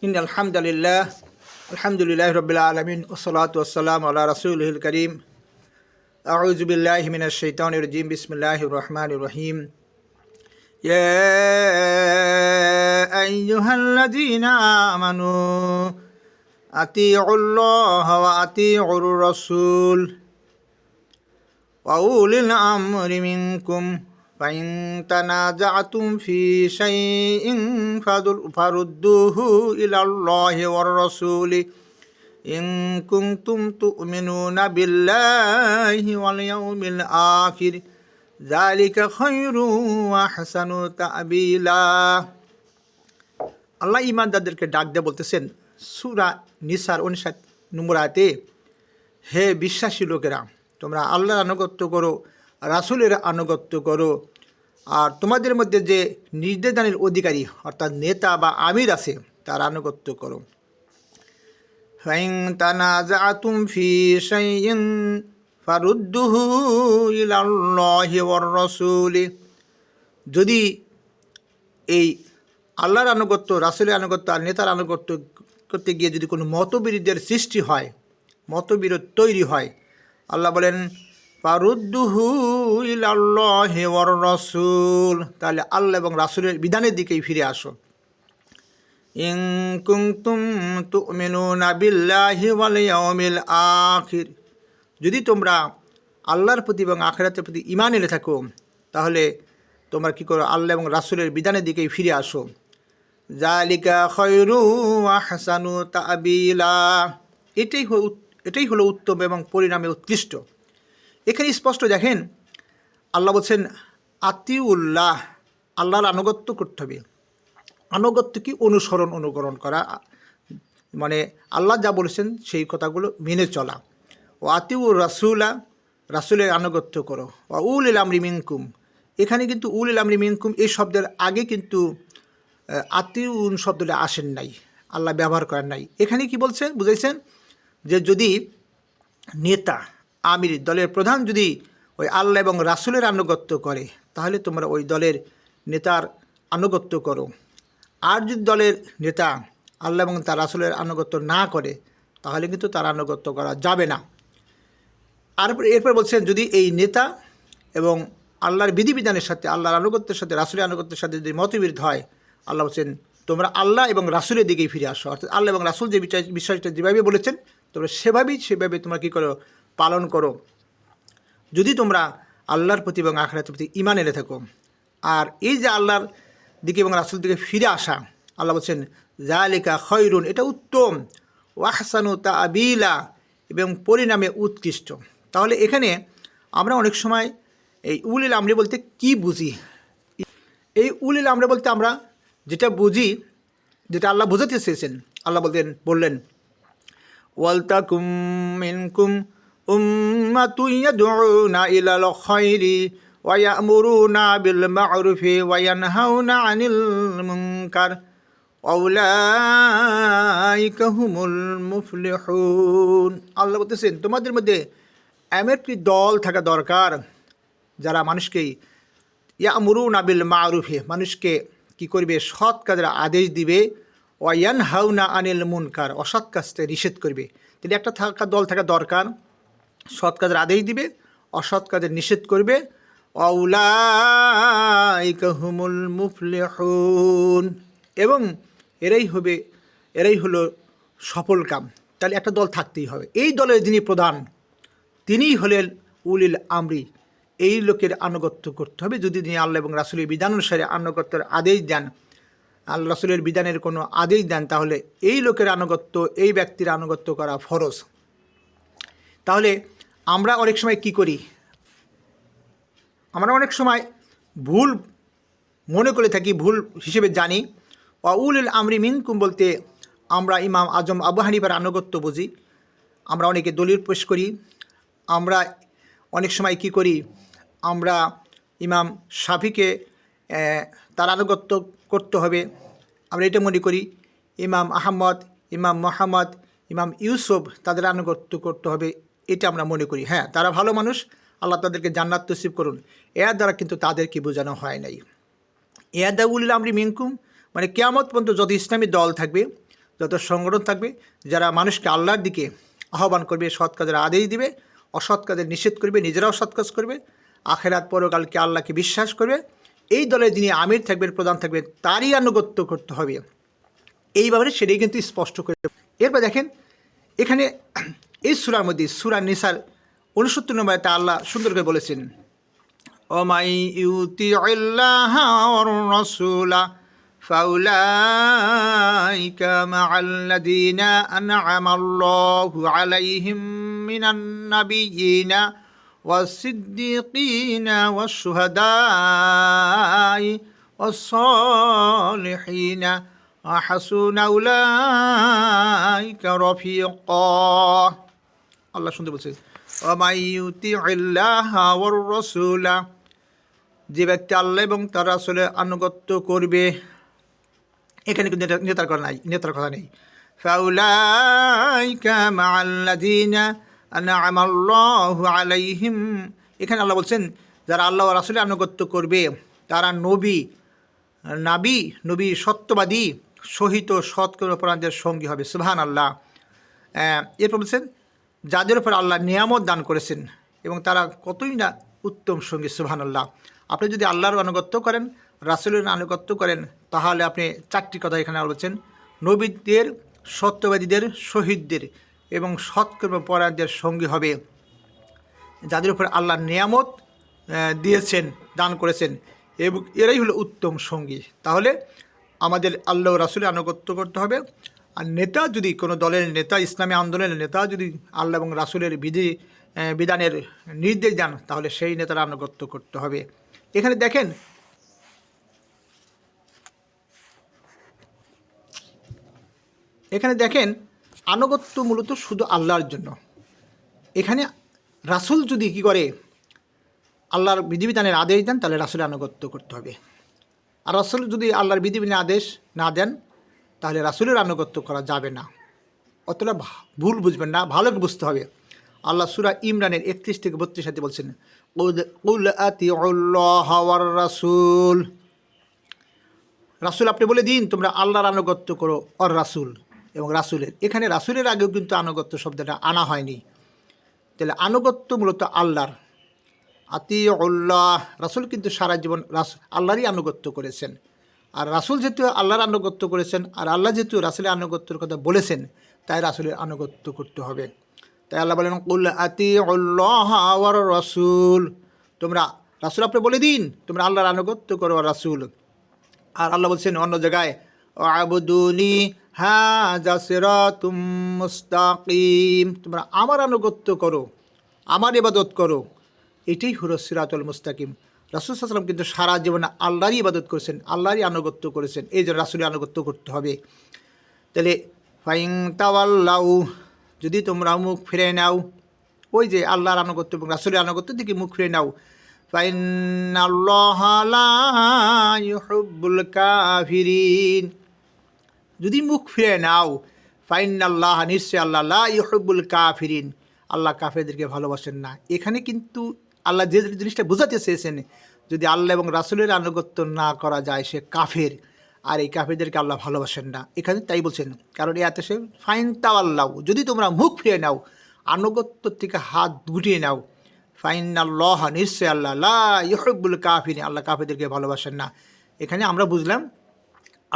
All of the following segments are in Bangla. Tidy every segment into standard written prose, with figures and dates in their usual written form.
ইন্নাল হামদুলিল্লাহ আলহামদুলিল্লাহি রাব্বিল আলামিন ওয়াসসালাতু ওয়াসসালামু আলা রাসূলিল কারীম আউযু বিল্লাহি মিনাশ শাইতানির রাজীম বিসমিল্লাহির রহমানির রহিম ইয়া আইয়ুহাল্লাযীনা আমানু আতিউল্লাহা ওয়া আতিউর রাসূল ওয়া উলিল আমরি মিনকুম ফাইন তানাজাতুম ফি শাইইন ফারুদ্দুহু ইলাল্লাহি ওয়ার রাসূলি ইন কুনতুম তু'মিনুনা বিল্লাহি ওয়াল ইয়াউমিল আখির যালিকা খায়রুন ওয়া আহসানু তা'বীলা। আল্লাহ ঈমানদারদেরকে ডাক দিয়ে বলতেছেন সূরা নিসার 59 নম্বর আয়াতে, হে বিশ্বাসী লোকেরা, তোমরা আল্লাহর আনুগত্য করো, রাসূলের আনুগত্য করো, আর তোমাদের মধ্যে যে নির্দেশদানের অধিকারী অর্থাৎ নেতা বা আমির আছে তার আনুগত্য করো। ফাইন তানাজাতুম ফি শাইইন ফারুদ্দুহু ইলাল্লাহি ওয়ার রাসূলি, যদি এই আল্লাহর আনুগত্য, রাসূলের আনুগত্য আর নেতার আনুগত্য করতে গিয়ে যদি কোনো মতবিরোধের সৃষ্টি হয়, মতবিরোধ তৈরি হয়, আল্লাহ বলেন ফারুদ্দুহু ইলাল্লাহি ওয়ার রাসূল, তাহলে আল্লাহ এবং রাসূলের বিধানের দিকেই ফিরে আসো। ইন কুনতুম তু'মিনুনা বিল্লাহি ওয়াল ইয়াউমিল আখির, যদি তোমরা আল্লাহর প্রতি এবং আখিরাতের প্রতি ঈমান এনে থাকো তাহলে তোমরা কী করো, আল্লাহ এবং রাসূলের বিধানের দিকেই ফিরে আসো। যালিকা খায়রুন ওয়া আহসানু তা'বীলা, এটাই হলো উত্তম এবং পরিণামে উৎকৃষ্ট। এখানে স্পষ্ট দেখেন আল্লাহ বলছেন আতিউল্লাহ, আল্লাহর আনুগত্য করতে হবে। আনুগত্য কি? অনুকরণ করা, মানে আল্লাহ যা বলেছেন সেই কথাগুলো মেনে চলা। ও আতিউর রাসূলা, রাসূলের আনুগত্য করো। ও উলিল আমরি মিনকুম, এখানে কিন্তু উলিল আমরি মিনকুম এই শব্দের আগে কিন্তু আতিউন শব্দটা আসেন নাই, আল্লাহ ব্যবহার করেন নাই। এখানে কি বলছে, বুঝাইছেন যে যদি নেতা, আমির, দলের প্রধান যদি ওই আল্লাহ এবং রাসূলের আনুগত্য করে তাহলে তোমরা ওই দলের নেতার আনুগত্য করো। আর যদি দলের নেতা আল্লাহ এবং তার রাসূলের আনুগত্য না করে তাহলে কিন্তু তার আনুগত্য করা যাবে না। আর এরপর বলছেন যদি এই নেতা এবং আল্লাহর বিধিবিধানের সাথে, আল্লাহর আনুগত্যের সাথে, রাসূলের আনুগত্যের সাথে যদি মতবিরোধ হয়, আল্লাহ বলছেন তোমরা আল্লাহ এবং রাসূলের দিকেই ফিরে আসো। অর্থাৎ আল্লাহ এবং রাসূল যে বিষয়টা যেভাবে বলেছেন তোমরা সেভাবে তোমরা কী করো, পালন করো, যদি তোমরা আল্লাহর প্রতি এবং আখিরাতের প্রতি ঈমান এনে থাকো। আর এই যে আল্লাহর দিকে এবং রাসূলের দিকে ফিরে আসা, আল্লাহ বলছেন যালিকা খায়রুন, এটা উত্তম, ওয়া আহসানু তা'বীলা, এবং পরিণামে উৎকৃষ্ট। তাহলে এখানে আমরা অনেক সময় এই উলিল আমরি বলতে কি বুঝি? এই উলিল আমরি বলতে আমরা যেটা বুঝি, যেটা আল্লাহ বোঝাতে চেয়েছেন, আল্লাহ বললেন ওয়ালতাকুম মিনকুম উম্মাতুন ইয়াদউনা ইলাল খায়রি ওয়া ইয়া'মুরুনা বিল মা'রুফি ওয়া ইয়ানহাউনা আনিল মুনকার ওয়া উলাইকা হুমুল মুফলিহুন। আল্লাহ বলতেছেন তোমাদের মধ্যে এমন একটি দল থাকা দরকার যারা মানুষকে ইয়া'মুরুনা বিল মা'রুফি, মানুষকে কি করবে, সৎ কাজের আদেশ দিবে, ওয়া ইয়ানহাউনা আনিল মুনকার, অসৎ কাজ থেকে নিষেধ করবে। তিনি একটা দল থাকা দরকার, সৎ কাজের আদেশ দিবে, অসৎ কাজের নিষেধ করবে। ওয়া উলাইকা হুমুল মুফলিহুন, এবং এরাই হলো সফল কাম। তাহলে একটা দল থাকতেই হবে। এই দলের যিনি প্রধান তিনিই হলেন উলিল আমরি। এই লোকের আনুগত্য করতে হবে। যদি তিনি আল্লাহ এবং রাসূলের বিধান অনুসারে আনুগত্যের আদেশ দেন, আল্লাহ রাসূলের বিধানের কোনো আদেশ দেন, তাহলে এই লোকের আনুগত্য, এই ব্যক্তির আনুগত্য করা ফরজ। তাহলে আমরা অনেক সময় কি করি, আমরা অনেক সময় ভুল মনে করে থাকি, ভুল হিসেবে জানি। ওয়া উলিল আমরি মিনকুম বলতে আমরা ইমাম আজম আবু হানিফার আনুগত্য বুঝি। আমরা অনেকে দলিল পেশ করি। আমরা অনেক সময় কি করি, আমরা ইমাম শাফিকে তার আনুগত্য করতে হবে, আমরা এটা মনে করি। ইমাম আহমদ, ইমাম মুহাম্মদ, ইমাম ইউসুফ তাদের আনুগত্য করতে হবে, এটা আমরা মনে করি। হ্যাঁ, তারা ভালো মানুষ, আল্লাহ তাদেরকে জান্নাত নসিব করুন। এর দ্বারা কিন্তু তাদেরকে বোঝানো হয় নাই। ইয়াদা উলিল আমরি মিনকুম মানে কিয়ামত পর্যন্ত যত ইসলামী দল থাকবে যত সংগঠন থাকবে যারা মানুষকে আল্লাহর দিকে আহ্বান করবে, সৎ কাজের আদেশ দিবে, অসৎ কাজের নিষেধ করবে, নিজেরাও সৎ কাজ করবে, আখেরাত পরকালকে আল্লাহকে বিশ্বাস করবে, এই দলে যিনি আমির থাকবেন, প্রধান থাকবেন, তারই আনুগত্য করতে হবে। এইভাবে সেটাই কিন্তু স্পষ্ট করে। এরপর দেখেন এখানে এই সূরার মধ্যে, সূরা নিসার ৬৯ নম্বর আয়াতে আল্লাহ সুন্দর করে বলেছেন, ওমাই ইউতিউল্লাহা ওয়ার রাসূলা ফাউলাইকা মাআল্লাযীনা আন'আমাল্লাহু আলাইহিম মিনান নাবিয়্যিনা ওয়াস-সিদ্দীকিনা ওয়াশ-শুহাদাই ওয়াস-সালিহিনা ওয়া হাসুনা উলাইকা রাফীকা। আল্লাহ শুনতে বলছে, ওমাই ইউতিউল্লাহা ওয়ার রাসূলা, যে ব্যক্তি আল্লাহ এবং তার রাসূলের আনুগত্য করবে, এখানে কিন্তু নেতার কথা নেই। ফাউলাইকা মাআল্লাযীনা আন'আমাল্লাহু আলাইহিম, এখানে আল্লাহ বলছেন যারা আল্লাহ ও রাসূলের আনুগত্য করবে তারা নবী সত্যবাদী, শহীদ ও সৎকর্মপরায়ণদের সঙ্গী হবে। সুবহানাল্লাহ। এরপর বলছেন যাদের উপর আল্লাহ নিয়ামত দান করেছেন এবং তারা কতই না উত্তম সঙ্গী। সুবহানাল্লাহ। আপনি যদি আল্লাহর আনুগত্য করেন, রাসূলের আনুগত্য করেন, তাহলে আপনি চারটি কথা এখানে বলছেন, নবীদের, সত্যবাদীদের, শহীদদের এবং সৎকর্মপরায়ণদের সঙ্গী হবে। যাদের উপর আল্লাহ নিয়ামত দিয়েছেন, দান করেছেন, এবং এরাই হলো উত্তম সঙ্গী। তাহলে আমাদের আল্লাহ ও রাসূলের আনুগত্য করতে হবে। আর নেতা যদি কোনো দলের নেতা, ইসলামী আন্দোলনের নেতা যদি আল্লাহ এবং রাসূলের বিধানের নির্দেশ দেন, তাহলে সেই নেতার আনুগত্য করতে হবে। এখানে দেখেন আনুগত্য মূলত শুধু আল্লাহর জন্য। এখানে রাসূল যদি কী করে, আল্লাহর বিধিবিধানের আদেশ দেন, তাহলে রাসূলের আনুগত্য করতে হবে। আর রাসূল যদি আল্লাহর বিধিবিধানের আদেশ না দেন, তাহলে রাসূলের আনুগত্য করা যাবে না। অতটা ভুল বুঝবেন না, ভালো বুঝতে হবে। আল্লাহ সূরা ইমরানের 31 থেকে 32 বলছেন, কুল আতিউল্লাহা ওয়ার রাসূল, রাসূল আপনি বলে দিন তোমরা আল্লাহর আনুগত্য করো, আর রাসূল এবং রাসূলের। এখানে রাসূলের আগেও কিন্তু আনুগত্য শব্দটা আনা হয়নি। তাহলে আনুগত্য মূলত আল্লাহর। আতিউল্লাহ, রাসূল কিন্তু সারা জীবন আল্লাহরই আনুগত্য করেছেন। আর রাসূল যেহেতু আল্লাহর আনুগত্য করেছেন, আর আল্লাহ যেহেতু রাসূলের আনুগত্যের কথা বলেছেন, তাই রাসূলের আনুগত্য করতে হবে। তাই আল্লাহ বলেন, কুল আতিউল্লাহা ওয়ার রাসূল, তোমরা রাসূল আপনি বলে দিন তোমরা আল্লাহর আনুগত্য করো, আর রাসূল। আর আল্লাহ বলছেন অন্য জায়গায়, আবুদুনি হাযা সিরাতুম মুস্তাকিম, তোমরা আমার আনুগত্য করো, আমার ইবাদত করো, এটাই হলো সিরাতুল মুস্তাকিম। রাসূল সাল্লাল্লাহু আলাইহি ওয়াসাল্লাম কিন্তু সারা জীবনে আল্লাহরই ইবাদত করেছেন, আল্লাহরই আনুগত্য করেছেন। এই যে রাসূলের আনুগত্য করতে হবে। তাহলে ফাইন তাওয়াল্লাউ, যদি তোমরা মুখ ফিরে নাও, ওই যে আল্লাহর আনুগত্য এবং রাসূলের আনুগত্য থেকে মুখ ফিরে নাও, ফাইন্নাল্লাহা লা ইউহিব্বুল কাফিরিন, যদি মুখ ফিরে নাও, ফাইন্নাল্লাহ, নিশ্চয় আল্লাহ, লা ইউহিব্বুল কাফিরিন, আল্লাহ কাফেরদেরকে ভালোবাসেন না। এখানে কিন্তু আল্লাহ যে জিনিসটা বোঝাতে চেয়েছেন, যদি আল্লাহ এবং রাসূলের আনুগত্য না করা যায় সে কাফের, আর এই কাফেরদেরকে আল্লাহ ভালোবাসেন না। এখানে তাই বলছেন, কারণ এতে সে ফাইন তাওয়াল্লাউ, যদি তোমরা মুখ ফিরে নাও, আনুগত্য থেকে হাত গুটিয়ে নাও, ফাইন্নাল্লাহ, নিশ্চয় আল্লাহ, লা ইউহিব্বুল কাফিরিন, আল্লাহ কাফেরদেরকে ভালোবাসেন না। এখানে আমরা বুঝলাম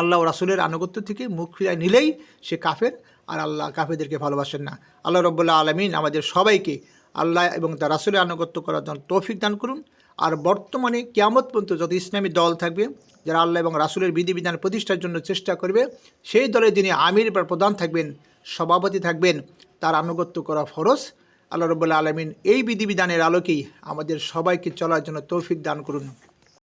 আল্লাহ ও রাসূলের আনুগত্য থেকে মুখ ফিরায় নিলেই সে কাফের, আর আল্লাহ কাফেরদেরকে ভালোবাসেন না। আল্লাহ রাব্বুল আলামিন আমাদের সবাইকে আল্লাহ এবং তার রাসূলের আনুগত্য করার জন্য তৌফিক দান করুন। আর বর্তমানে কিয়ামত পর্যন্ত যত ইসলামী দল থাকবে, যারা আল্লাহ এবং রাসূলের বিধিবিধান প্রতিষ্ঠার জন্য চেষ্টা করবে, সেই দলে যিনি আমির বা প্রধান থাকবেন, সভাপতি থাকবেন, তার আনুগত্য করা ফরজ। আল্লাহ রাব্বুল আলামিন এই বিধিবিধানের আলোকেই আমাদের সবাইকে চলার জন্য তৌফিক দান করুন।